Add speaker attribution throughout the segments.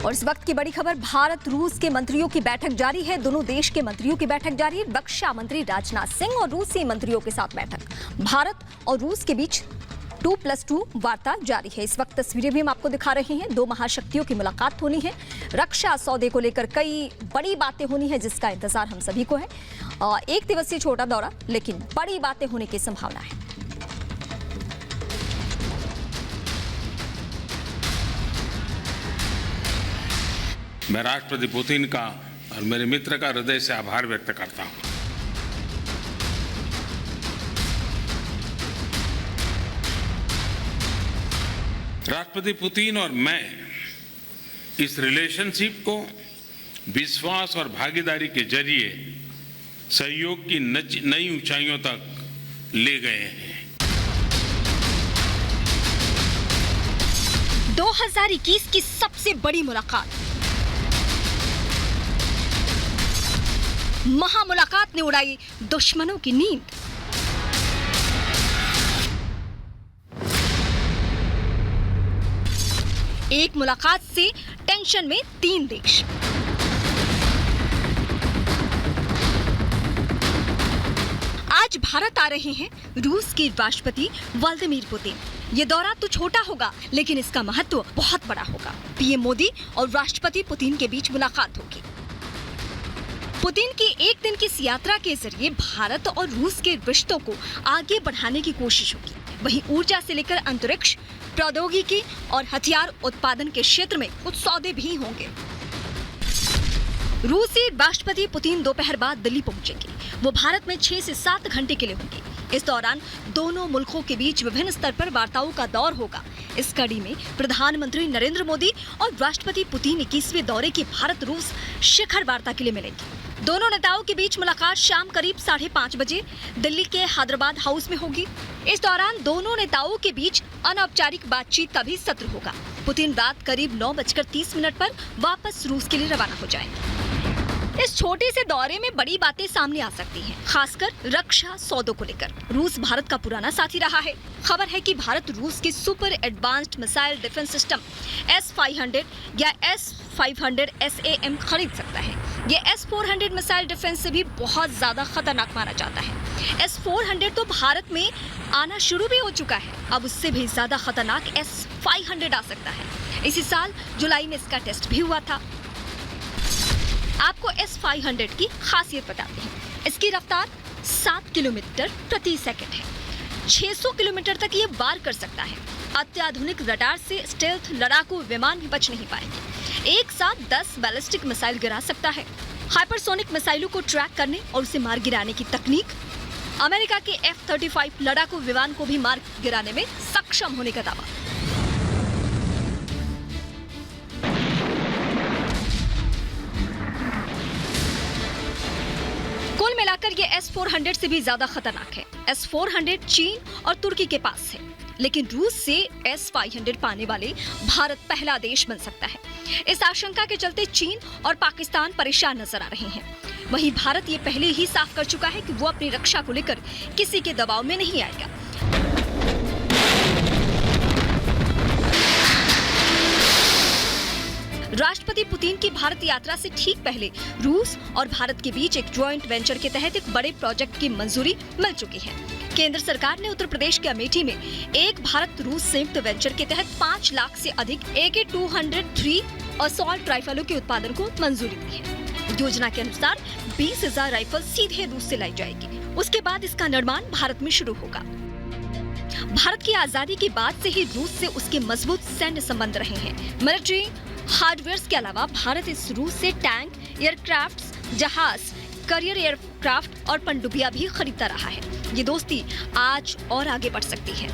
Speaker 1: और इस वक्त की बड़ी खबर, भारत रूस के मंत्रियों की बैठक जारी है। दोनों देश के मंत्रियों की बैठक जारी है। रक्षा मंत्री राजनाथ सिंह और रूसी मंत्रियों के साथ बैठक। भारत और रूस के बीच 2+2 वार्ता जारी है। इस वक्त तस्वीरें भी हम आपको दिखा रहे हैं। दो महाशक्तियों की मुलाकात होनी है। रक्षा सौदे को लेकर कई बड़ी बातें होनी है, जिसका इंतजार हम सभी को है। एक दिवसीय छोटा दौरा, लेकिन बड़ी बातें होने की संभावना है।
Speaker 2: मैं राष्ट्रपति पुतिन का और मेरे मित्र का हृदय से आभार व्यक्त करता हूं। राष्ट्रपति पुतिन और मैं इस रिलेशनशिप को विश्वास और भागीदारी के जरिए सहयोग की नई ऊंचाइयों तक ले गए हैं।
Speaker 1: 2021 की सबसे बड़ी मुलाकात, महामुलाकात ने उड़ाई दुश्मनों की नींद। एक मुलाकात से टेंशन में 3 देश। आज भारत आ रहे हैं रूस के राष्ट्रपति व्लादिमीर पुतिन। ये दौरा तो छोटा होगा, लेकिन इसका महत्व बहुत बड़ा होगा। पीएम मोदी और राष्ट्रपति पुतिन के बीच मुलाकात होगी। पुतिन की एक दिन की इस यात्रा के जरिए भारत और रूस के रिश्तों को आगे बढ़ाने की कोशिश होगी। वहीं ऊर्जा से लेकर अंतरिक्ष, प्रौद्योगिकी और हथियार उत्पादन के क्षेत्र में कुछ सौदे भी होंगे। रूसी राष्ट्रपति पुतिन दोपहर बाद दिल्ली पहुंचेंगे। वो भारत में 6 से 7 घंटे के लिए होंगे। इस दौरान दोनों मुल्कों के बीच विभिन्न स्तर पर वार्ताओं का दौर होगा। इस कड़ी में प्रधानमंत्री नरेंद्र मोदी और राष्ट्रपति पुतिन 21वें दौरे की भारत रूस शिखर वार्ता के लिए मिलेंगे। दोनों नेताओं के बीच मुलाकात शाम करीब 5:30 बजे दिल्ली के हैदराबाद हाउस में होगी। इस दौरान दोनों नेताओं के बीच अनौपचारिक बातचीत का भी सत्र होगा। पुतिन रात करीब 9:30 पर वापस रूस के लिए रवाना हो जाएंगे। इस छोटे से दौरे में बड़ी बातें सामने आ सकती हैं, खासकर रक्षा सौदों को लेकर। रूस भारत का पुराना साथी रहा है। खबर है कि भारत रूस के super advanced missile defence system S-500 या S-500 SAM खरीद सकता है। ये S-400 मिसाइल डिफेंस से भी बहुत ज्यादा खतरनाक माना जाता है। S-400 तो भारत में आना शुरू भी हो चुका है। अब उससे भी ज्यादा खतरनाक S-500 आ सकता है। इसी साल जुलाई में इसका टेस्ट भी हुआ था। आपको S-500 की खासियत बताते हैं। इसकी रफ्तार 7 किलोमीटर प्रति सेकंड है। 600 किलोमीटर तक ये वार कर सकता है। अत्याधुनिक रडार से स्टेल्थ लड़ाकू विमान भी बच नहीं पाएंगे। एक साथ 10 बैलिस्टिक मिसाइल गिरा सकता है। हाइपरसोनिक मिसाइलों को ट्रैक करने और उसे मार गिराने की तकनीक। अमेरिका के F-35 लड़ाकू विमान को भी मार गिराने में सक्षम होने का दावा। कुल मिलाकर ये S-400 से भी ज्यादा खतरनाक है। S-400 चीन और तुर्की के पास है, लेकिन रूस से S-500 पाने वाले भारत पहला देश बन सकता है। इस आशंका के चलते चीन और पाकिस्तान परेशान नजर आ रहे हैं। वहीं भारत ये पहले ही साफ कर चुका है कि वो अपनी रक्षा को लेकर किसी के दबाव में नहीं आएगा। राष्ट्रपति पुतिन की भारत यात्रा से ठीक पहले रूस और भारत के बीच एक जॉइंट वेंचर के तहत एक बड़े प्रोजेक्ट की मंजूरी मिल चुकी है। केंद्र सरकार ने उत्तर प्रदेश के अमेठी में एक भारत रूस संयुक्त वेंचर के तहत 5 लाख से अधिक AK-203 असॉल्ट राइफलों के उत्पादन को मंजूरी दी है। योजना के अनुसार 20,000 राइफल सीधे रूस से लाई जाएगी। उसके बाद इसका निर्माण भारत में शुरू होगा। भारत की आजादी के बाद से ही रूस से उसके मजबूत सैन्य संबंध रहे हैं। मिलिट्री हार्डवेयर के अलावा भारत इस रूस से टैंक, एयरक्राफ्ट, जहाज, करियर एयरक्राफ्ट और पनडुब्बियां भी खरीदता रहा है। ये दोस्ती आज और आगे बढ़ सकती है।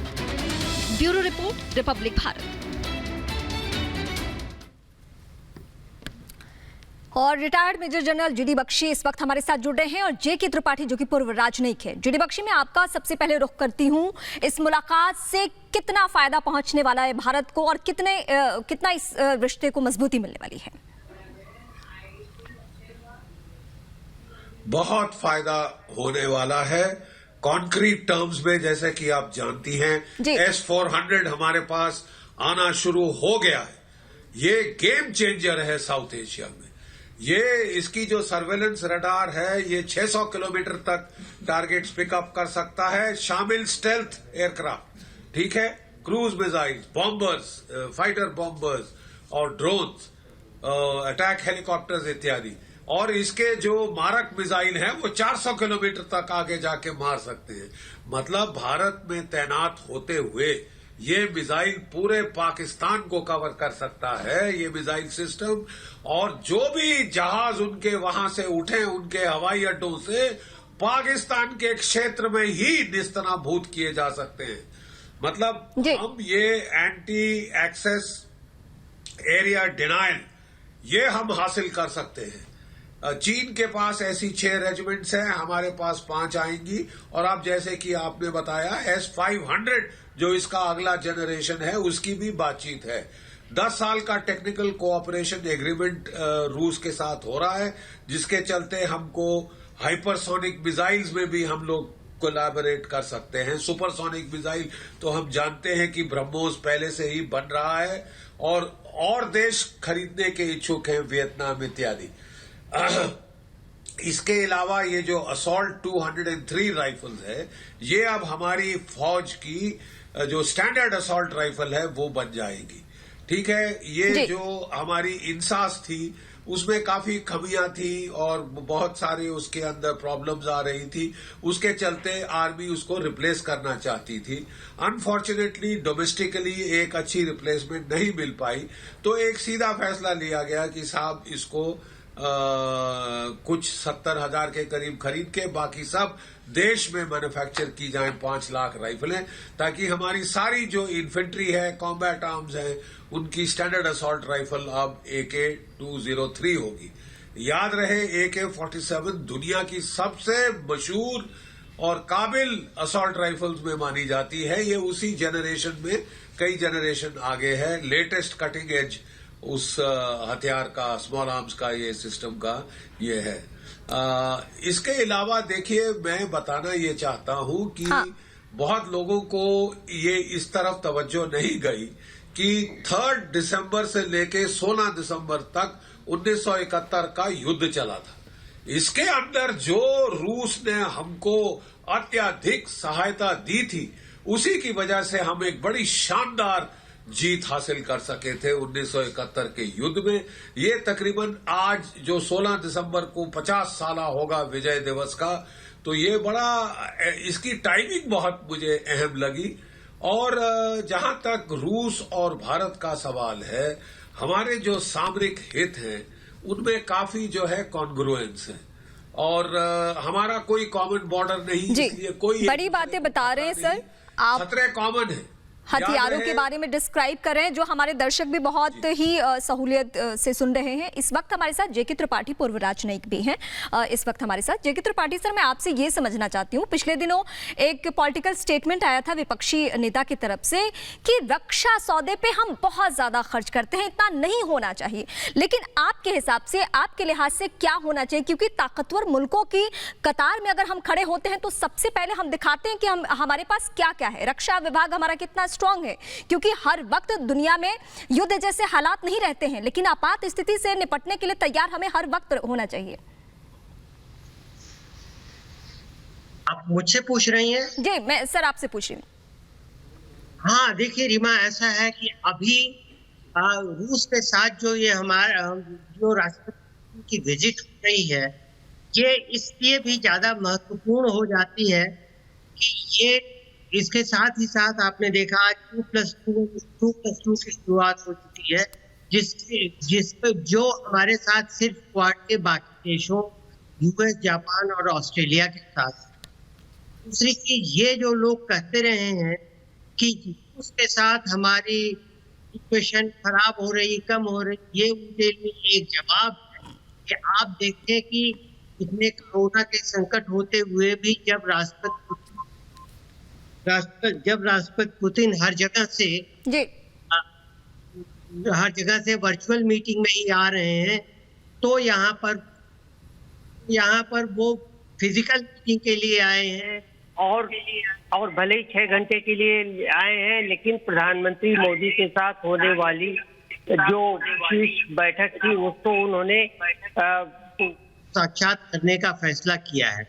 Speaker 1: Bureau report, republic Bharat. और retired major general GD Bakshi इस वक्त हमारे साथ जुड़ रहे हैं, और जे के त्रिपाठी जो कि पूर्व राजनयिक है। जीडी बख्शी, मैं आपका सबसे पहले रुख करती हूं, इस मुलाकात से कितना फायदा पहुंचने वाला है भारत को, और कितना इस रिश्ते को मजबूती मिलने वाली है?
Speaker 3: बहुत फायदा होने वाला है कॉन्क्रीट टर्म्स में। जैसे कि आप जानती हैं, S-400 हमारे पास आना शुरू हो गया है। ये गेम चेंजर है साउथ एशिया में। ये इसकी जो सर्वेलेंस रडार है ये 600 किलोमीटर तक टारगेट्स पिकअप कर सकता है, शामिल स्टेल्थ एयरक्राफ्ट, ठीक है, cruise missiles, bombers, fighter bombers और ड्रोन्स, अटैक हेलीकॉप्टर्स इत्यादि। और इसके जो मारक मिसाइल हैं वो 400 किलोमीटर तक आगे जाके मार सकते हैं। मतलब भारत में तैनात होते हुए ये मिसाइल पूरे पाकिस्तान को कवर कर सकता है, ये मिसाइल सिस्टम। और जो भी जहाज उनके वहां से उठे उनके हवाई अड्डों से पाकिस्तान के क्षेत्र में ही निस्तनाभूत किए जा सकते हैं। मतलब हम ये एंटी एक्सेस एरिया डिनायल ये हम हासिल कर सकते हैं। चीन के पास ऐसी 6 रेजिमेंट्स हैं, हमारे पास 5 आएंगी। और अब जैसे कि आपने बताया S-500 जो इसका अगला जनरेशन है उसकी भी बातचीत है। 10 साल का टेक्निकल कोऑपरेशन एग्रीमेंट रूस के साथ हो रहा है, जिसके चलते हमको हाइपरसोनिक मिसाइल्स में भी हम लोग कोलैबोरेट कर सकते हैं। सुपरसोनिक मिसाइल तो हम जानते हैं कि ब्रह्मोस पहले से ही बन रहा है और देश खरीदने के इच्छुक हैं, वियतनाम इत्यादि। इसके अलावा ये जो असॉल्ट 203 राइफल्स है ये अब हमारी फौज की जो स्टैंडर्ड असॉल्ट राइफल है वो बन जाएगी, ठीक है। ये जो हमारी इंसास थी उसमें काफी कमियां थी और बहुत सारे उसके अंदर प्रॉब्लम्स आ रही थी, उसके चलते आर्मी उसको रिप्लेस करना चाहती थी। अनफॉर्चुनेटली डोमेस्टिकली एक अच्छी रिप्लेसमेंट नहीं मिल पाई, तो एक सीधा फैसला लिया गया कि साहब इसको कुछ 70,000 के करीब खरीद के बाकी सब देश में मैन्युफैक्चर की जाएं 5 लाख राइफलें, ताकि हमारी सारी जो इन्फेंट्री है, कॉम्बैट आर्म्स हैं, उनकी स्टैंडर्ड असॉल्ट राइफल अब AK-203 होगी। याद रहे AK-47 दुनिया की सबसे मशहूर और काबिल असॉल्ट राइफल्स में मानी जाती है। ये उसी जनरेशन में कई जनरेशन आगे है, लेटेस्ट कटिंग एज उस हथियार का, स्मॉल आर्म्स का ये सिस्टम का ये है। इसके अलावा देखिए मैं बताना ये चाहता हूं कि बहुत लोगों को ये इस तरफ तवज्जो नहीं गई कि 3 दिसंबर से लेके 16 दिसंबर तक 1971 का युद्ध चला था। इसके अंदर जो रूस ने हमको अत्यधिक सहायता दी थी उसी की वजह से हम एक बड़ी शानदार जीत हासिल कर सके थे 1971 के युद्ध में। ये तकरीबन आज जो 16 दिसंबर को 50 साल होगा विजय दिवस का, तो ये बड़ा इसकी टाइमिंग बहुत मुझे अहम लगी। और जहां तक रूस और भारत का सवाल है, हमारे जो सामरिक हित हैं उनमें काफी जो है कॉन्ग्रुएंस है और हमारा कोई कॉमन बॉर्डर नहीं, इसलिए कोई
Speaker 1: बड़ी बातें बता रहे हैं सर आप,
Speaker 3: खतरे कॉमन है।
Speaker 1: हथियारों के बारे में डिस्क्राइब कर रहे हैं जो हमारे दर्शक भी बहुत ही सहूलियत से सुन रहे हैं। इस वक्त हमारे साथ जेके त्रिपाठी पूर्व राजनयिक भी हैं इस वक्त हमारे साथ। जेके त्रिपाठी सर, मैं आपसे ये समझना चाहती हूँ, पिछले दिनों एक पॉलिटिकल स्टेटमेंट आया था विपक्षी नेता की तरफ से कि रक्षा सौदे पे हम बहुत ज्यादा खर्च करते हैं, इतना नहीं होना चाहिए। लेकिन आपके हिसाब से, आपके लिहाज से क्या होना चाहिए? क्योंकि ताकतवर मुल्कों की कतार में अगर हम खड़े होते हैं तो सबसे पहले हम दिखाते हैं कि हमारे पास क्या क्या है, रक्षा विभाग हमारा कितना स्ट्रांग है। क्योंकि हर वक्त दुनिया में युद्ध जैसे हालात नहीं रहते हैं, लेकिन आपात स्थिति से निपटने के लिए तैयार हमें हर वक्त होना चाहिए।
Speaker 4: आप मुझसे पूछ रही हैं?
Speaker 1: जी, मैं सर आपसे पूछ रही हूँ।
Speaker 4: हाँ देखिए रीमा, ऐसा है कि अभी रूस के साथ जो ये हमारा जो राष्ट्रपति की विजिट हो रही है, ये इसलिए भी ज्यादा महत्वपूर्ण हो जाती है कि ये इसके साथ ही साथ आपने देखा आज 2+2 की शुरुआत हो चुकी है, जिस पर जो हमारे साथ सिर्फ क्वाड के बाकी देशों यूएस, जापान और ऑस्ट्रेलिया के साथ। दूसरी चीज, ये जो लोग कहते रहे हैं कि उसके साथ हमारी इक्वेशन खराब हो रही, कम हो रही, ये उनके लिए एक जवाब है कि आप देखें कि इतने कोरोना के संकट होते हुए भी जब राष्ट्रपति पुतिन हर जगह से वर्चुअल मीटिंग में ही आ रहे हैं, तो यहाँ पर वो फिजिकल मीटिंग के लिए आए हैं और भले ही 6 घंटे के लिए आए हैं, लेकिन प्रधानमंत्री मोदी के साथ होने वाली जो शीर्ष बैठक थी उसको उन्होंने साक्षात करने का फैसला किया है।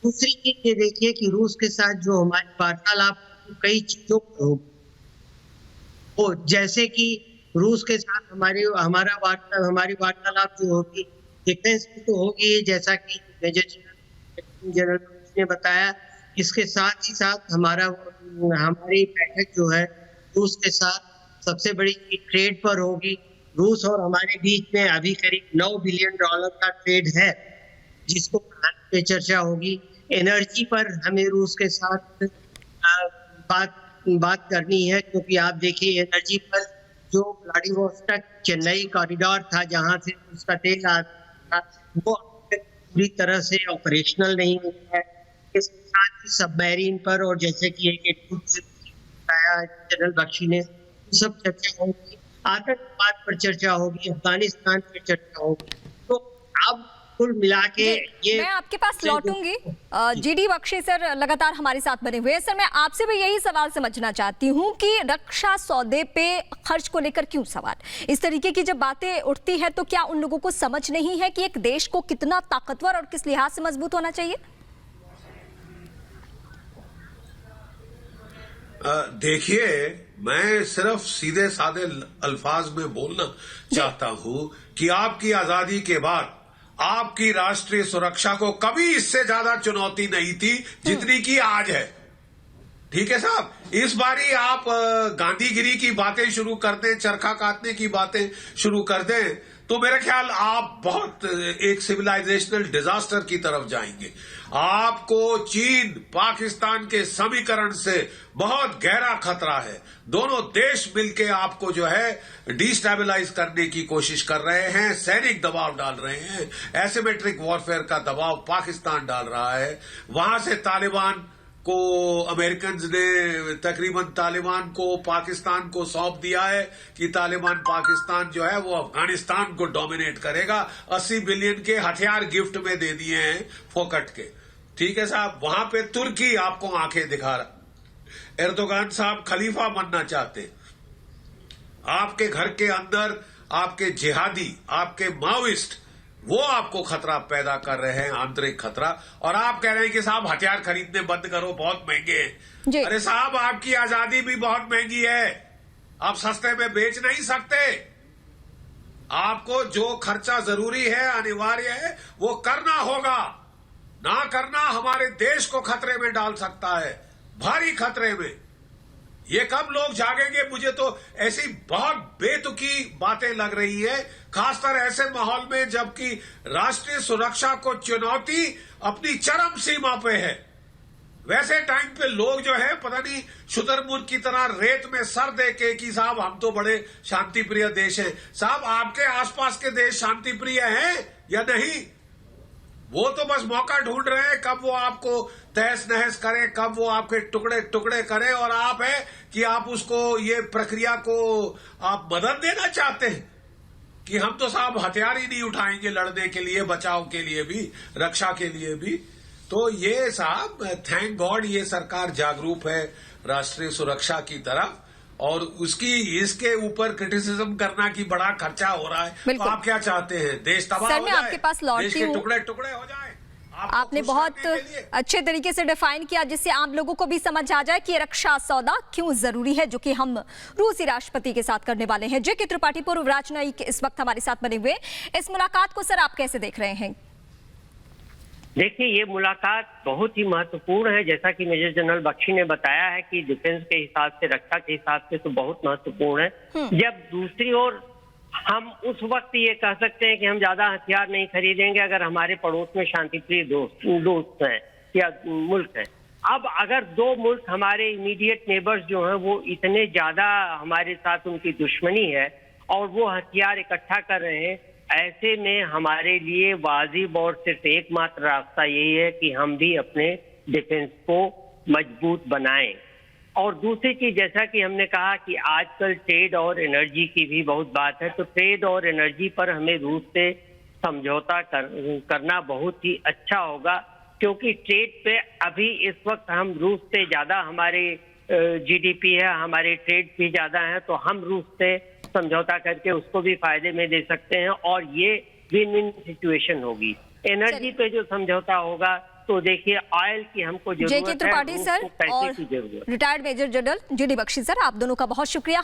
Speaker 4: दूसरी चीज ये देखिए कि रूस के साथ जो हमारी वार्तालाप कई चीजों पर होगी, वो जैसे कि रूस के साथ हमारी वार्तालाप जो होगी डिफेंस की तो होगी, जैसा कि मेजर जनरल ने बताया। इसके साथ ही साथ हमारी बैठक जो है रूस के साथ सबसे बड़ी ट्रेड पर होगी। रूस और हमारे बीच में अभी करीब $9 बिलियन का ट्रेड है, जिसको बढ़ाने पे चर्चा होगी। एनर्जी पर हमें रूस के साथ बात करनी है, क्योंकि आप देखिए एनर्जी पर जो व्लादिवोस्टोक चेन्नई कॉरिडोर था, जहां से उसका तेल आता था, वो पूरी तरह से ऑपरेशनल नहीं हुआ है। इसके साथ ही सबमरीन पर, और जैसे कि एक बताया जनरल बख्शी ने, सब चर्चा होगी। आतंकवाद पर चर्चा होगी, अफगानिस्तान पर चर्चा होगी। तो अब कुल मिला के ये
Speaker 1: मैं आपके पास लौटूंगी। जीडी बख्शी सर लगातार हमारे साथ बने हुए हैं। सर, मैं आपसे भी यही सवाल समझना चाहती हूं कि रक्षा सौदे पे खर्च को लेकर क्यों सवाल, इस तरीके की जब बातें उठती है तो क्या उन लोगों को समझ नहीं है कि एक देश को कितना ताकतवर और किस लिहाज से मजबूत होना चाहिए?
Speaker 3: देखिए, मैं सिर्फ सीधे साधे अल्फाज में बोलना चाहता हूं कि आपकी आजादी के बाद आपकी राष्ट्रीय सुरक्षा को कभी इससे ज्यादा चुनौती नहीं थी जितनी की आज है। ठीक है साहब, इस बारी आप गांधीगिरी की बातें शुरू कर दें, चरखा काटने की बातें शुरू कर दें, तो मेरा ख्याल आप बहुत एक सिविलाइजेशनल डिजास्टर की तरफ जाएंगे। आपको चीन पाकिस्तान के समीकरण से बहुत गहरा खतरा है। दोनों देश मिलकर आपको जो है डिस्टेबलाइज करने की कोशिश कर रहे हैं, सैनिक दबाव डाल रहे हैं, एसिमेट्रिक वॉरफेयर का दबाव पाकिस्तान डाल रहा है। वहां से तालिबान को अमेरिकन ने तकरीबन तालिबान को पाकिस्तान को सौंप दिया है कि तालिबान पाकिस्तान जो है वो अफगानिस्तान को डोमिनेट करेगा। 80 बिलियन के हथियार गिफ्ट में दे दिए हैं फोकट के। ठीक है साहब, वहां पे तुर्की आपको आंखें दिखा रहा। एर्दोगान साहब खलीफा बनना चाहते। आपके घर के अंदर आपके जिहादी, आपके माओइस्ट, वो आपको खतरा पैदा कर रहे हैं, आंतरिक खतरा। और आप कह रहे हैं कि साहब हथियार खरीदने बंद करो, बहुत महंगे हैं। अरे साहब, आपकी आजादी भी बहुत महंगी है, आप सस्ते में बेच नहीं सकते। आपको जो खर्चा जरूरी है, अनिवार्य है, वो करना होगा। ना करना हमारे देश को खतरे में डाल सकता है, भारी खतरे में। ये कब लोग जागेंगे? मुझे तो ऐसी बहुत बेतुकी बातें लग रही है, खासकर ऐसे माहौल में जबकि राष्ट्रीय सुरक्षा को चुनौती अपनी चरम सीमा पे है। वैसे टाइम पे लोग जो है पता नहीं शुतुरमुर्ग की तरह रेत में सर दे के कि साहब हम तो बड़े शांति प्रिय देश हैं। साहब, आपके आसपास के देश शांति प्रिय हैं या नहीं? वो तो बस मौका ढूंढ रहे हैं कब वो आपको तहस नहस करें, कब वो आपके टुकड़े टुकड़े करें। और आप है कि आप उसको, ये प्रक्रिया को आप मदद देना चाहते हैं कि हम तो साहब हथियार ही नहीं उठाएंगे लड़ने के लिए, बचाव के लिए भी, रक्षा के लिए भी। तो ये साहब, थैंक गॉड ये सरकार जागरूक है राष्ट्रीय सुरक्षा की तरफ, और इसके ऊपर क्रिटिसिज्म करना कि बड़ा खर्चा हो रहा है। तो आप क्या चाहते हैं? देश तबाह हो जाए,
Speaker 1: आपके पास
Speaker 3: देश के टुकड़े टुकड़े हो जाए?
Speaker 1: आपने बहुत अच्छे तरीके से डिफाइन किया जिससे आम लोगों को भी समझ आ जाए कि रक्षा सौदा क्यों जरूरी है, जो कि हम रूसी राष्ट्रपति के साथ करने वाले हैं। जे.के. त्रिपाठी, पूर्व राजनयिक, इस वक्त हमारे साथ बने हुए। इस मुलाकात को सर आप कैसे देख रहे हैं?
Speaker 4: देखिए, ये मुलाकात बहुत ही महत्वपूर्ण है। जैसा कि मेजर जनरल बख्शी ने बताया है कि डिफेंस के हिसाब से, रक्षा के हिसाब से तो बहुत महत्वपूर्ण है। जब दूसरी ओर हम उस वक्त ये कह सकते हैं कि हम ज्यादा हथियार नहीं खरीदेंगे अगर हमारे पड़ोस में शांतिप्रिय दोस्त हैं या मुल्क हैं। अब अगर दो मुल्क हमारे इमीडिएट नेबर्स जो हैं वो इतने ज्यादा हमारे साथ उनकी दुश्मनी है और वो हथियार इकट्ठा कर रहे हैं, ऐसे में हमारे लिए वाजिब और सिर्फ एकमात्र रास्ता यही है कि हम भी अपने डिफेंस को मजबूत बनाएं। और दूसरी चीज, जैसा कि हमने कहा कि आजकल ट्रेड और एनर्जी की भी बहुत बात है, तो ट्रेड और एनर्जी पर हमें रूस से समझौता करना बहुत ही अच्छा होगा, क्योंकि ट्रेड पे अभी इस वक्त हम रूस से ज्यादा, हमारे जीडीपी है, हमारे ट्रेड भी ज्यादा है, तो हम रूस से समझौता करके उसको भी फायदे में दे सकते हैं और ये विन विन सिचुएशन होगी। एनर्जी पे जो समझौता होगा तो देखिए ऑयल की हमको जरूरत है,
Speaker 1: जेके त्रिपाठी सर
Speaker 4: पैसे
Speaker 1: और
Speaker 4: की जरूरत है।
Speaker 1: Retired major general GD Bakshi sir, आप दोनों का बहुत शुक्रिया।